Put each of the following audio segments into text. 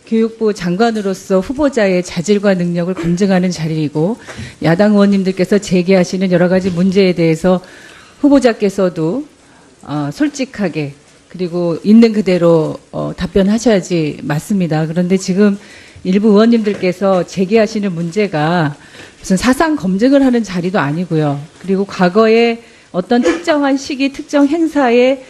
교육부 장관으로서 후보자의 자질과 능력을 검증하는 자리이고 야당 의원님들께서 제기하시는 여러 가지 문제에 대해서 후보자께서도 솔직하게 그리고 있는 그대로 답변하셔야지 맞습니다. 그런데 지금 일부 의원님들께서 제기하시는 문제가 무슨 사상 검증을 하는 자리도 아니고요. 그리고 과거에 어떤 특정한 시기, 특정 행사의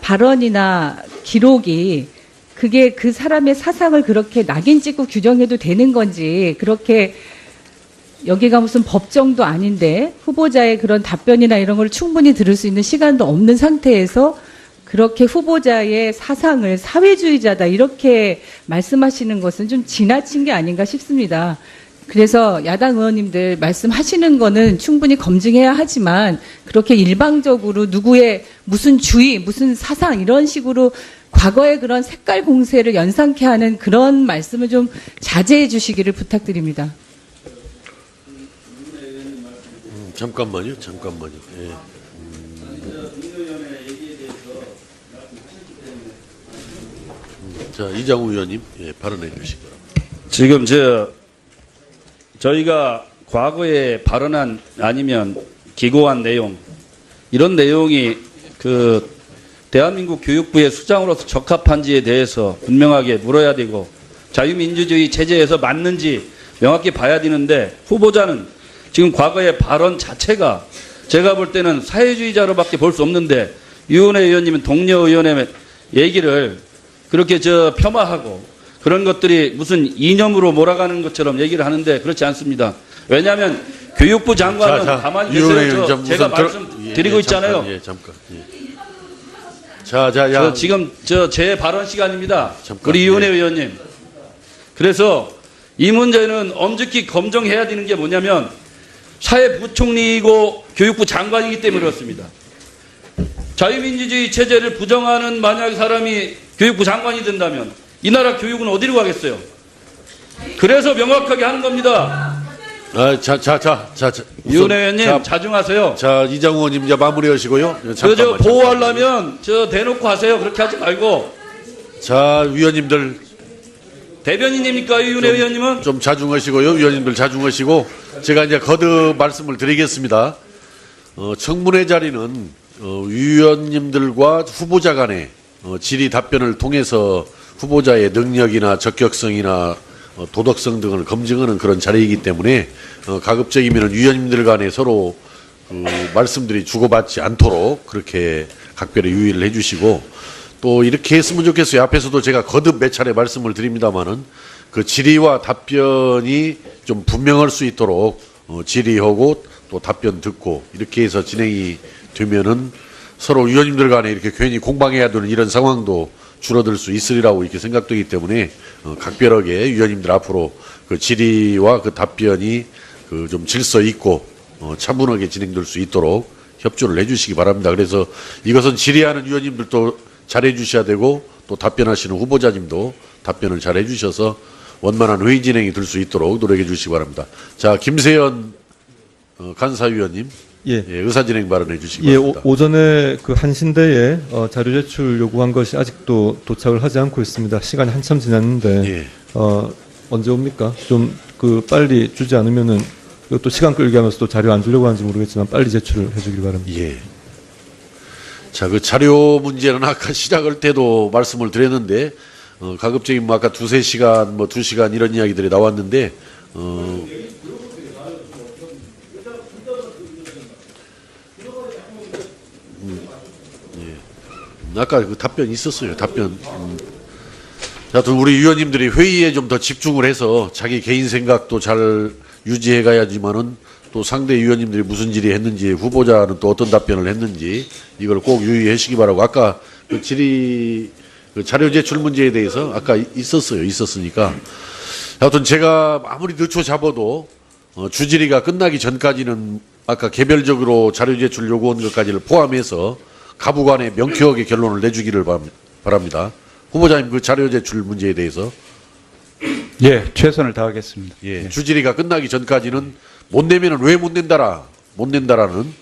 발언이나 기록이 그게 그 사람의 사상을 그렇게 낙인 찍고 규정해도 되는 건지, 그렇게 여기가 무슨 법정도 아닌데 후보자의 그런 답변이나 이런 걸 충분히 들을 수 있는 시간도 없는 상태에서 그렇게 후보자의 사상을 사회주의자다 이렇게 말씀하시는 것은 좀 지나친 게 아닌가 싶습니다. 그래서 야당 의원님들 말씀하시는 거는 충분히 검증해야 하지만 그렇게 일방적으로 누구의 무슨 주의, 무슨 사상 이런 식으로 과거의 그런 색깔 공세를 연상케 하는 그런 말씀을 좀 자제해 주시기를 부탁드립니다. 잠깐만요. 예. 자, 이장우 의원님, 예, 발언해 주시기 바랍니다. 지금 저희가 과거에 발언한 아니면 기고한 내용, 이런 내용이 대한민국 교육부의 수장으로서 적합한지에 대해서 분명하게 물어야 되고 자유민주주의 체제에서 맞는지 명확히 봐야 되는데, 후보자는 지금 과거의 발언 자체가 제가 볼 때는 사회주의자로밖에 볼 수 없는데, 유은혜 의원님은 동료 의원의 얘기를 그렇게 폄하하고 그런 것들이 무슨 이념으로 몰아가는 것처럼 얘기를 하는데 그렇지 않습니다. 왜냐하면 교육부 장관은 가만히 계세요. 제가 말씀드리고 있잖아요. 잠깐. 지금 제 발언 시간입니다. 잠깐, 우리 유은혜 의원님. 그래서 이 문제는 엄격히 검증해야 되는 게 뭐냐면 사회부총리이고 교육부 장관이기 때문에 그렇습니다. 자유민주주의 체제를 부정하는 만약 사람이 교육부 장관이 된다면 이 나라 교육은 어디로 가겠어요? 그래서 명확하게 하는 겁니다. 유은혜 의원님 자중하세요. 자, 이장우 의원님 이제 마무리하시고요. 보호하려면 대놓고 하세요. 그렇게 하지 말고. 자, 위원님들 대변인입니까, 유은혜 의원님은? 좀 자중하시고요. 위원님들 자중하시고 제가 이제 거듭 말씀을 드리겠습니다. 청문회 자리는 위원님들과 후보자 간의 질의 답변을 통해서 후보자의 능력이나 적격성이나 도덕성 등을 검증하는 그런 자리이기 때문에 가급적이면 위원님들 간에 서로 말씀들이 주고받지 않도록 그렇게 각별히 유의를 해주시고, 또 이렇게 했으면 좋겠어요. 앞에서도 제가 거듭 몇 차례 말씀을 드립니다마는 그 질의와 답변이 좀 분명할 수 있도록 질의하고 또 답변 듣고 이렇게 해서 진행이 되면은 서로 위원님들 간에 이렇게 괜히 공방해야 되는 이런 상황도 줄어들 수 있으리라고 이렇게 생각되기 때문에 각별하게 위원님들 앞으로 그 질의와 그 답변이 좀 질서 있고 차분하게 진행될 수 있도록 협조를 해주시기 바랍니다. 그래서 이것은 질의하는 위원님들도 잘해 주셔야 되고 또 답변하시는 후보자님도 답변을 잘해 주셔서 원만한 회의 진행이 될 수 있도록 노력해 주시기 바랍니다. 자, 김세연 간사위원님, 예, 의사진행 발언해 주시기 바랍니다. 오전에 그 한신대에 자료 제출 요구한 것이 아직도 도착을 하지 않고 있습니다. 시간이 한참 지났는데 언제 옵니까? 좀 빨리 주지 않으면은 또 시간 끌게 하면서 또 자료 안 주려고 하는지 모르겠지만 빨리 제출을 해주길 바랍니다. 예. 자, 그 자료 문제는 아까 시작할 때도 말씀을 드렸는데 가급적이면 아까 2-3시간, 2시간 이런 이야기들이 나왔는데 아까 그 답변 있었어요. 답변. 하여튼 우리 위원님들이 회의에 좀 더 집중을 해서 자기 개인 생각도 잘 유지해 가야지만은 또 상대 위원님들이 무슨 질의했는지, 후보자는 또 어떤 답변을 했는지 이걸 꼭 유의하시기 바라고. 아까 그 질의 그 자료 제출 문제에 대해서 아까 있었으니까 하여튼 제가 아무리 늦춰 잡아도 주질의가 끝나기 전까지는 아까 개별적으로 자료 제출 요구한 것까지를 포함해서 가부간에 명쾌하게 결론을 내주기를 바랍니다. 후보자님, 그 자료 제출 문제에 대해서. 예, 최선을 다하겠습니다. 예, 주질의가 끝나기 전까지는 못 내면은 왜 못 낸다라는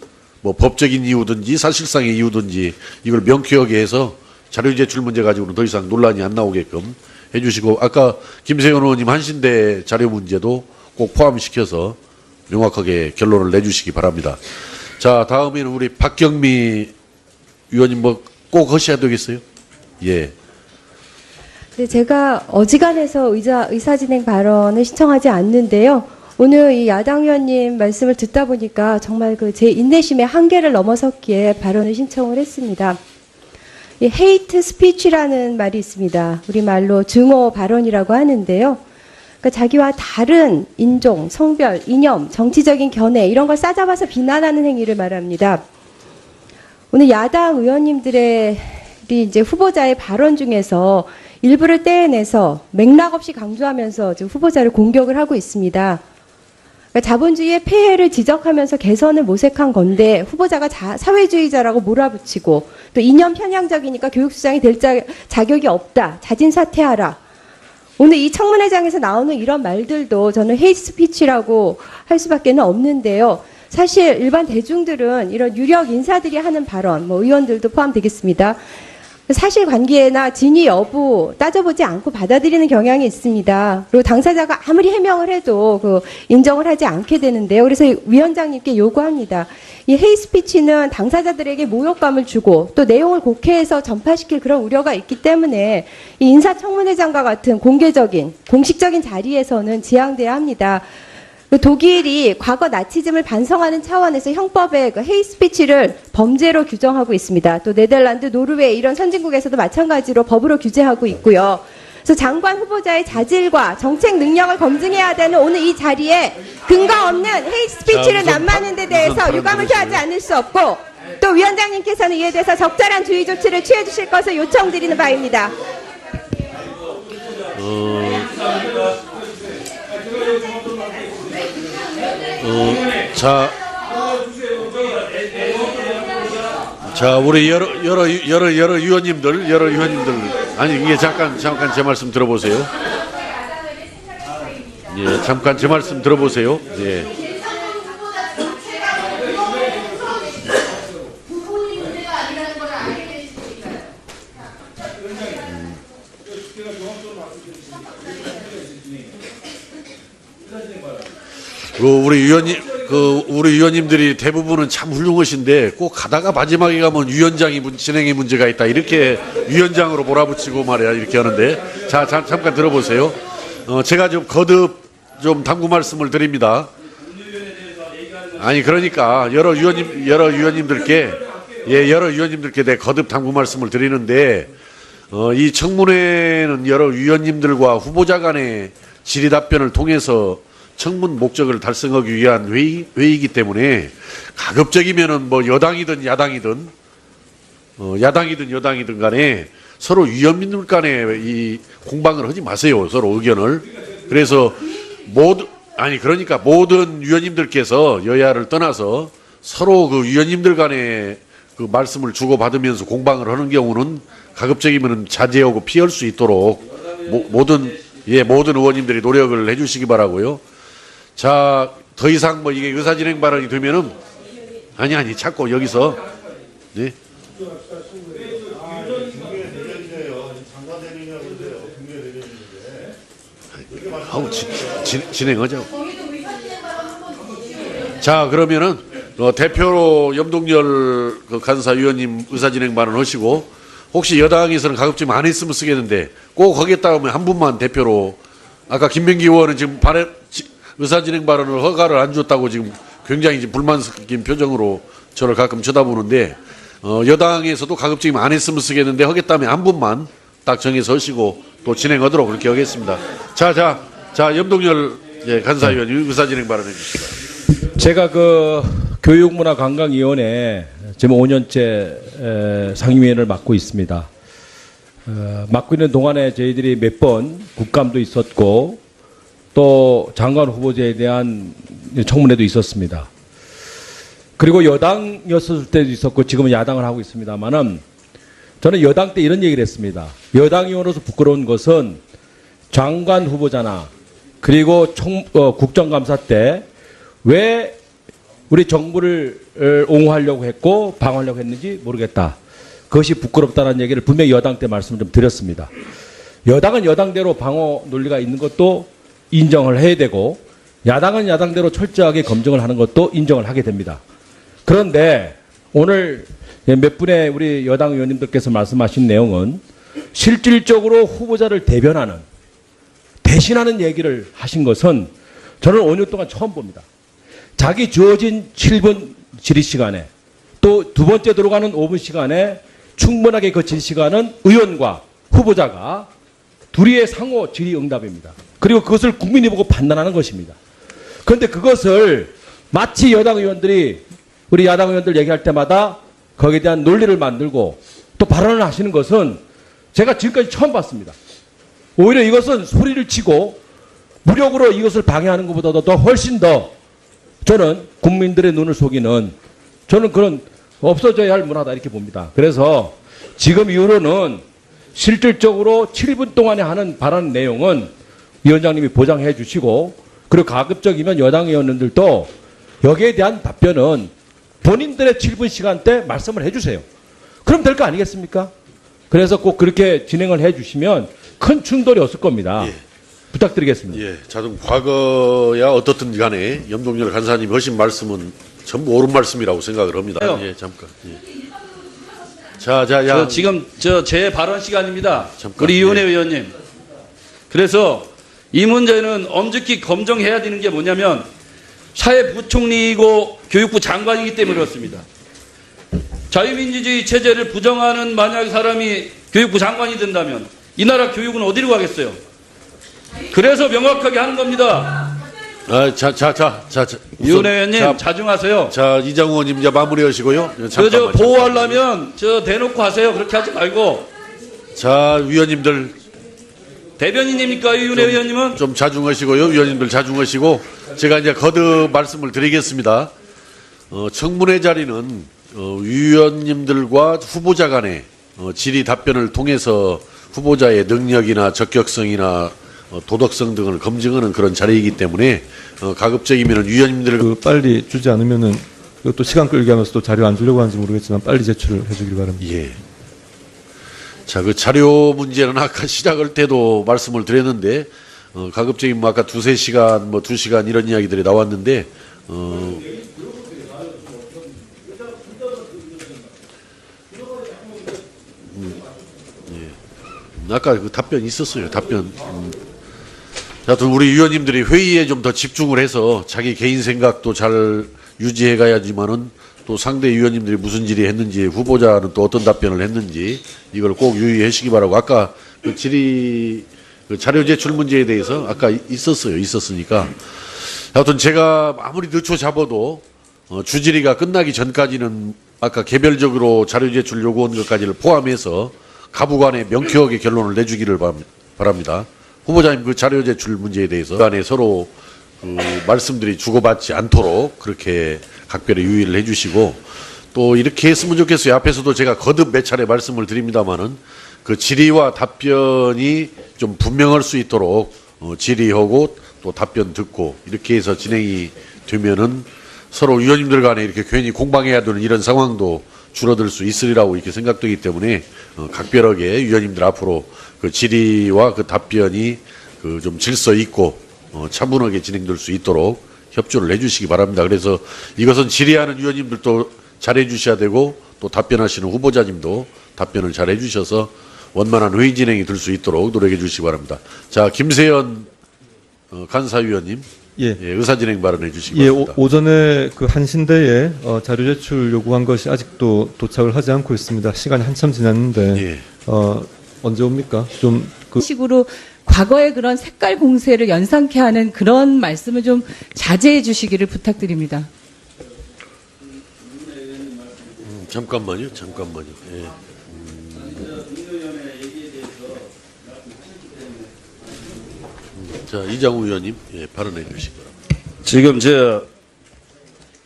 뭐 법적인 이유든지 사실상의 이유든지 이걸 명쾌하게 해서 자료 제출 문제 가지고는 더 이상 논란이 안 나오게끔 해주시고 아까 김세현 의원님 한신대 자료 문제도 꼭 포함시켜서 명확하게 결론을 내주시기 바랍니다. 자, 다음에는 우리 박경미 의원님 뭐 꼭 하셔야 되겠어요? 예. 네, 제가 어지간해서 의사진행 발언을 신청하지 않는데요. 오늘 이 야당 의원님 말씀을 듣다 보니까 정말 그 제 인내심의 한계를 넘어섰기에 발언을 신청을 했습니다. 이 헤이트 스피치라는 말이 있습니다. 우리말로 증오 발언이라고 하는데요. 그러니까 자기와 다른 인종, 성별, 이념, 정치적인 견해 이런 걸 싸잡아서 비난하는 행위를 말합니다. 오늘 야당 의원님들의 이제 후보자의 발언 중에서 일부를 떼어내서 맥락 없이 강조하면서 지금 후보자를 공격을 하고 있습니다. 그러니까 자본주의의 폐해를 지적하면서 개선을 모색한 건데 후보자가 사회주의자라고 몰아붙이고 또 이념 편향적이니까 교육수장이 될 자격이 없다. 자진 사퇴하라. 오늘 이 청문회장에서 나오는 이런 말들도 저는 헤이트 스피치라고 할 수밖에 없는데요. 사실 일반 대중들은 이런 유력 인사들이 하는 발언, 뭐 의원들도 포함되겠습니다. 사실관계나 진위 여부 따져보지 않고 받아들이는 경향이 있습니다. 그리고 당사자가 아무리 해명을 해도 인정을 하지 않게 되는데요. 그래서 위원장님께 요구합니다. 이 헤이스피치는 당사자들에게 모욕감을 주고 또 내용을 곡해해서 전파시킬 그런 우려가 있기 때문에 이 인사청문회장과 같은 공개적인 공식적인 자리에서는 지양돼야 합니다. 독일이 과거 나치즘을 반성하는 차원에서 형법에 헤이스피치를 범죄로 규정하고 있습니다. 또 네덜란드, 노르웨이 이런 선진국에서도 마찬가지로 법으로 규제하고 있고요. 그래서 장관 후보자의 자질과 정책 능력을 검증해야 되는 오늘 이 자리에 근거 없는 헤이스피치를 난무하는 데 대해서 유감을 표하지 않을 수 없고 또 위원장님께서는 이에 대해서 적절한 주의 조치를 취해 주실 것을 요청드리는 바입니다. 자, 우리 여러 위원님들, 아니, 이게 잠깐 제 말씀 들어보세요. 예, 잠깐 제 말씀 들어보세요. 예. 우리 위원님들이 대부분은 참 훌륭하신데 꼭 가다가 마지막에 가면 위원장이 진행의 문제가 있다 이렇게 위원장으로 몰아붙이고 말이야 이렇게 하는데 자 잠깐 들어보세요. 제가 좀 거듭 좀 당부 말씀을 드립니다. 아니 그러니까 여러 위원님들께 내 거듭 당부 말씀을 드리는데 이 청문회는 여러 위원님들과 후보자 간의 질의 답변을 통해서 청문 목적을 달성하기 위한 회의이기 때문에 가급적이면은 뭐 여당이든 야당이든 간에 서로 위원님들 간에 이 공방을 하지 마세요. 서로 의견을. 그래서 그러니까 모든 위원님들께서 여야를 떠나서 서로 그 위원님들 간에 그 말씀을 주고받으면서 공방을 하는 경우는 가급적이면은 자제하고 피할 수 있도록 모든 의원님들이 노력을 해주시기 바라고요. 자, 더 이상 뭐 이게 의사진행 발언이 되면은 아니 자꾸 여기서 네. 진행하죠. 자, 그러면은 대표로 염동열 간사위원님 의사진행 발언 하시고 혹시 여당에서는 가급적 안 했으면 쓰겠는데 꼭 하겠다 하면 한 분만 대표로 아까 김명기 의원은 지금 의사진행 발언을 허가를 안 줬다고 지금 굉장히 지금 불만 섞인 표정으로 저를 가끔 쳐다보는데 여당에서도 가급적이면 안 했으면 쓰겠는데 하겠다면 한 분만 딱 정해서 하시고 또 진행하도록 그렇게 하겠습니다. 자 염동열 간사위원 의사진행 발언해 주시기 제가 교육문화관광위원회 지금 5년째 상임위원을 맡고 있습니다. 맡고 있는 동안에 저희들이 몇 번 국감도 있었고 또 장관 후보자에 대한 청문회도 있었습니다. 그리고 여당이었을 때도 있었고 지금은 야당을 하고 있습니다만은 저는 여당 때 이런 얘기를 했습니다. 여당의원으로서 부끄러운 것은 장관 후보자나 그리고 국정감사 때 왜 우리 정부를 옹호하려고 했고 방어하려고 했는지 모르겠다. 그것이 부끄럽다는 얘기를 분명히 여당 때 말씀을 좀 드렸습니다. 여당은 여당대로 방어 논리가 있는 것도 인정을 해야 되고 야당은 야당대로 철저하게 검증을 하는 것도 인정을 하게 됩니다. 그런데 오늘 몇 분의 우리 여당 의원님들께서 말씀하신 내용은 실질적으로 후보자를 대신하는 얘기를 하신 것은 저는 5년 동안 처음 봅니다. 자기 주어진 7분 질의 시간에 또 두 번째 들어가는 5분 시간에 충분하게 그 질의 시간은 의원과 후보자가 둘이의 상호 질의응답입니다. 그리고 그것을 국민이 보고 판단하는 것입니다. 그런데 그것을 마치 여당 의원들이 우리 야당 의원들 얘기할 때마다 거기에 대한 논리를 만들고 또 발언을 하시는 것은 제가 지금까지 처음 봤습니다. 오히려 이것은 소리를 치고 무력으로 이것을 방해하는 것보다도 더 훨씬 더 저는 국민들의 눈을 속이는 저는 그런 없어져야 할 문화다 이렇게 봅니다. 그래서 지금 이후로는 실질적으로 7분 동안에 하는 발언 내용은 위원장님이 보장해 주시고 그리고 가급적이면 여당 의원님들도 여기에 대한 답변은 본인들의 7분 시간대 말씀을 해 주세요. 그럼 될 거 아니겠습니까? 그래서 꼭 그렇게 진행을 해 주시면 큰 충돌이 없을 겁니다. 예. 부탁드리겠습니다. 예, 자동 과거야 어떻든 간에 염동열 간사님이 하신 말씀은 전부 옳은 말씀이라고 생각을 합니다. 예, 잠깐. 예. 야. 지금 제 발언 시간입니다. 잠깐, 우리 이윤혜 예. 의원님. 그래서 이 문제는 엄격히 검증해야 되는 게 뭐냐면 사회부총리이고 교육부 장관이기 때문에 그렇습니다. 자유민주주의 체제를 부정하는 만약 사람이 교육부 장관이 된다면 이 나라 교육은 어디로 가겠어요? 그래서 명확하게 하는 겁니다. 이윤혜 의원님 자중하세요. 자, 이장우 의원님 이제 마무리하시고요. 저 보호하려면 대놓고 하세요. 그렇게 하지 말고. 자, 위원님들 대변인입니까, 이윤혜 의원님은? 좀 자중하시고요. 위원님들 자중하시고 제가 이제 거듭 말씀을 드리겠습니다. 청문회 자리는 위원님들과 후보자 간의 질의 답변을 통해서 후보자의 능력이나 적격성이나 도덕성 등을 검증하는 그런 자리이기 때문에 가급적이면 위원님들 빨리 주지 않으면은 또 시간 끌게 하면서 또 자료 안 주려고 하는지 모르겠지만 빨리 제출을 해주길 바랍니다. 예. 자, 그 자료 문제는 아까 시작할 때도 말씀을 드렸는데 가급적이면 아까 2-3시간, 2시간 이런 이야기들이 나왔는데 아까 그 답변 있었어요. 답변. 하여튼 우리 위원님들이 회의에 좀 더 집중을 해서 자기 개인 생각도 잘 유지해 가야지만은 또 상대 위원님들이 무슨 질의했는지 후보자는 또 어떤 답변을 했는지 이걸 꼭 유의하시기 바라고 아까 그 질의 그 자료 제출 문제에 대해서 아까 있었으니까 하여튼 제가 아무리 늦춰 잡아도 주질의가 끝나기 전까지는 아까 개별적으로 자료 제출 요구한 것까지를 포함해서 가부간에 명쾌하게 결론을 내주기를 바랍니다. 후보자님 그 자료 제출 문제에 대해서 간에 서로 그 말씀들이 주고받지 않도록 그렇게 각별히 유의를 해주시고 또 이렇게 했으면 좋겠어요. 앞에서도 제가 거듭 몇 차례 말씀을 드립니다만은 그 질의와 답변이 좀 분명할 수 있도록 질의하고 또 답변 듣고 이렇게 해서 진행이 되면은 서로 위원님들 간에 이렇게 괜히 공방해야 되는 이런 상황도 줄어들 수 있으리라고 이렇게 생각되기 때문에 각별하게 위원님들 앞으로 그 질의와 그 답변이 그 좀 질서 있고 차분하게 진행될 수 있도록 협조를 해주시기 바랍니다. 그래서 이것은 질의하는 위원님들도 잘해 주셔야 되고 또 답변하시는 후보자님도 답변을 잘해 주셔서 원만한 회의 진행이 될 수 있도록 노력해 주시기 바랍니다. 자, 김세연 간사위원님. 예. 예, 의사진행 발언해 주시기 예, 바랍니다. 오전에 그 한신대에 자료 제출 요구한 것이 아직도 도착을 하지 않고 있습니다. 시간이 한참 지났는데 예. 언제 옵니까? 좀 그 식으로 과거의 그런 색깔 공세를 연상케 하는 그런 말씀을 좀 자제해 주시기를 부탁드립니다. 잠깐만요. 예. 자, 이장우 의원님, 예, 발언해 주시기 바랍니다. 지금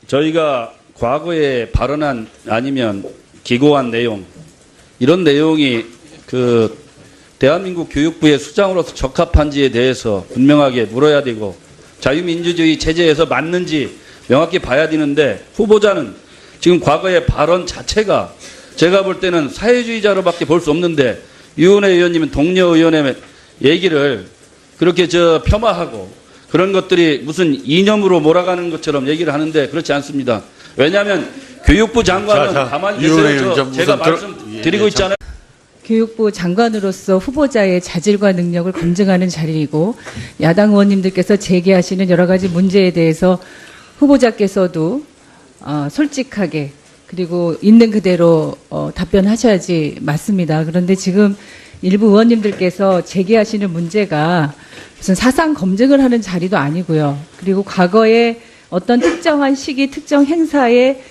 저희가 과거에 발언한 아니면 기고한 내용 이런 내용이 그 대한민국 교육부의 수장으로서 적합한지에 대해서 분명하게 물어야 되고 자유민주주의 체제에서 맞는지 명확히 봐야 되는데 후보자는 지금 과거의 발언 자체가 제가 볼 때는 사회주의자로밖에 볼 수 없는데 유은혜 의원님은 동료 의원의 얘기를 그렇게 폄하하고 그런 것들이 무슨 이념으로 몰아가는 것처럼 얘기를 하는데 그렇지 않습니다. 왜냐하면 교육부 장관은 자, 가만히 유은혜 계세요. 의원 제가 우선 말씀드리고 있잖아요. 교육부 장관으로서 후보자의 자질과 능력을 검증하는 자리이고 야당 의원님들께서 제기하시는 여러 가지 문제에 대해서 후보자께서도 솔직하게 그리고 있는 그대로 답변하셔야지 맞습니다. 그런데 지금 일부 의원님들께서 제기하시는 문제가 무슨 사상 검증을 하는 자리도 아니고요. 그리고 과거에 어떤 특정한 시기 특정 행사의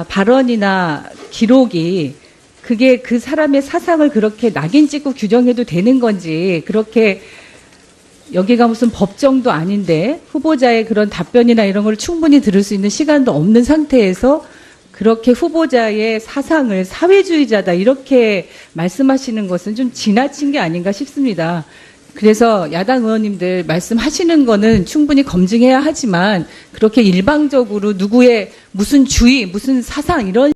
발언이나 기록이 그게 그 사람의 사상을 그렇게 낙인 찍고 규정해도 되는 건지 그렇게 여기가 무슨 법정도 아닌데 후보자의 그런 답변이나 이런 걸 충분히 들을 수 있는 시간도 없는 상태에서 그렇게 후보자의 사상을 사회주의자다 이렇게 말씀하시는 것은 좀 지나친 게 아닌가 싶습니다. 그래서 야당 의원님들 말씀하시는 거는 충분히 검증해야 하지만 그렇게 일방적으로 누구의 무슨 주의, 무슨 사상 이런